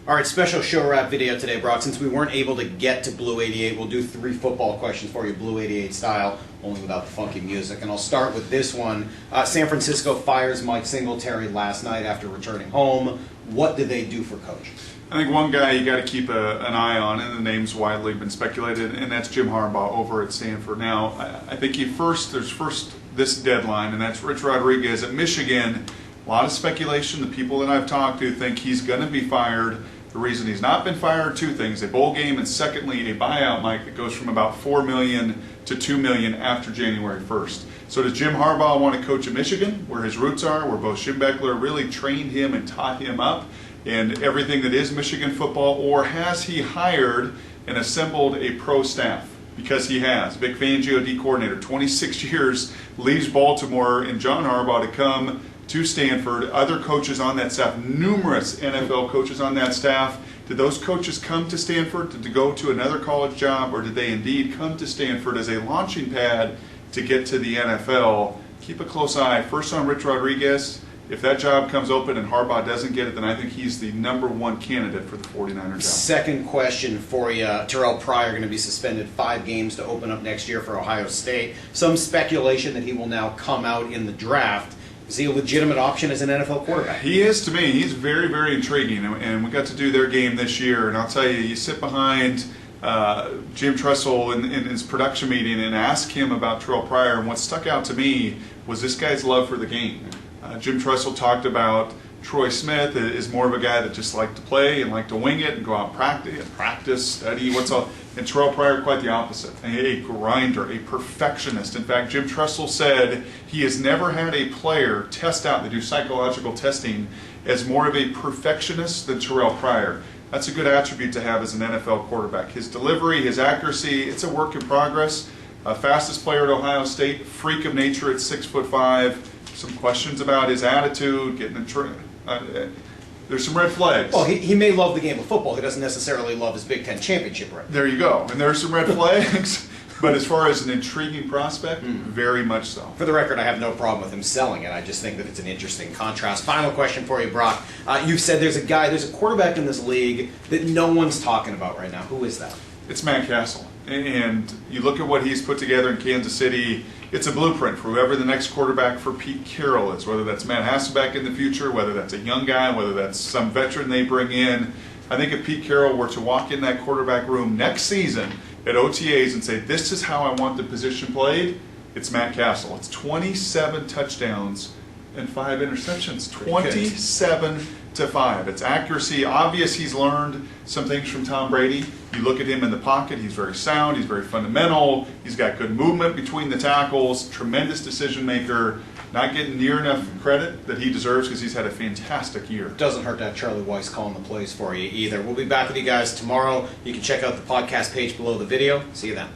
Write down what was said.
All right, special show wrap video today, Brock. Since we weren't able to get to Blue 88, we'll do 3 football questions for you, Blue 88 style, only without the funky music. And I'll start with this one. San Francisco fires Mike Singletary last night after returning home. What did they do for Coach? I think one guy you got to keep an eye on, and the name's widely been speculated, and that's Jim Harbaugh over at Stanford. Now, I think there's first this deadline, and that's Rich Rodriguez at Michigan. A lot of speculation. The people that I've talked to think he's going to be fired. The reason he's not been fired, 2 things: a bowl game, and secondly, a buyout, Mike, that goes from about $4 million to $2 million after January 1st. So does Jim Harbaugh want to coach at Michigan, where his roots are, where both Schembechler really trained him and taught him up, and everything that is Michigan football, or has he hired and assembled a pro staff? Because he has. Vic Fangio, D coordinator, 26 years, leaves Baltimore, and John Harbaugh to come to Stanford. Other coaches on that staff, numerous NFL coaches on that staff. Did those coaches come to Stanford to go to another college job, or did they indeed come to Stanford as a launching pad to get to the NFL? Keep a close eye first on Rich Rodriguez. If that job comes open and Harbaugh doesn't get it, then I think he's the #1 candidate for the 49er job. Second question for you. Terrell Prior going to be suspended 5 games to open up next year for Ohio State. Some speculation that he will now come out in the draft. Is he a legitimate option as an NFL quarterback? He is to me. He's very, very intriguing, and we got to do their game this year. And I'll tell you, you sit behind Jim Tressel in his production meeting and ask him about Terrell Prior, and what stuck out to me was this guy's love for the game. Jim Tressel talked about Troy Smith is more of a guy that just liked to play and liked to wing it and go out and practice, study, what's all. And Terrell Prior, quite the opposite, a grinder, a perfectionist. In fact, Jim Tressel said he has never had a player test out, they do psychological testing, as more of a perfectionist than Terrell Prior. That's a good attribute to have as an NFL quarterback. His delivery, his accuracy, it's a work in progress. Fastest player at Ohio State, freak of nature at 6'5". Some questions about his attitude, getting in there's some red flags. Well, he may love the game of football. He doesn't necessarily love his Big Ten championship ring. There you go. And there are some red flags. But as far as an intriguing prospect, very much so. For the record, I have no problem with him selling it. I just think that it's an interesting contrast. Final question for you, Brock. You've said there's a quarterback in this league that no one's talking about right now. Who is that? It's Matt Castle. And you look at what he's put together in Kansas City, it's a blueprint for whoever the next quarterback for Pete Carroll is, whether that's Matt Hasselbeck in the future, whether that's a young guy, whether that's some veteran they bring in. I think if Pete Carroll were to walk in that quarterback room next season at OTAs and say, this is how I want the position played, it's Matt Castle. It's 27 touchdowns and 5 interceptions. 27 to 5. It's accuracy. Obvious he's learned some things from Tom Brady. You look at him in the pocket, he's very sound, he's very fundamental, he's got good movement between the tackles, tremendous decision maker, not getting near enough credit that he deserves because he's had a fantastic year. Doesn't hurt to have Charlie Weiss calling the plays for you either. We'll be back with you guys tomorrow. You can check out the podcast page below the video. See you then.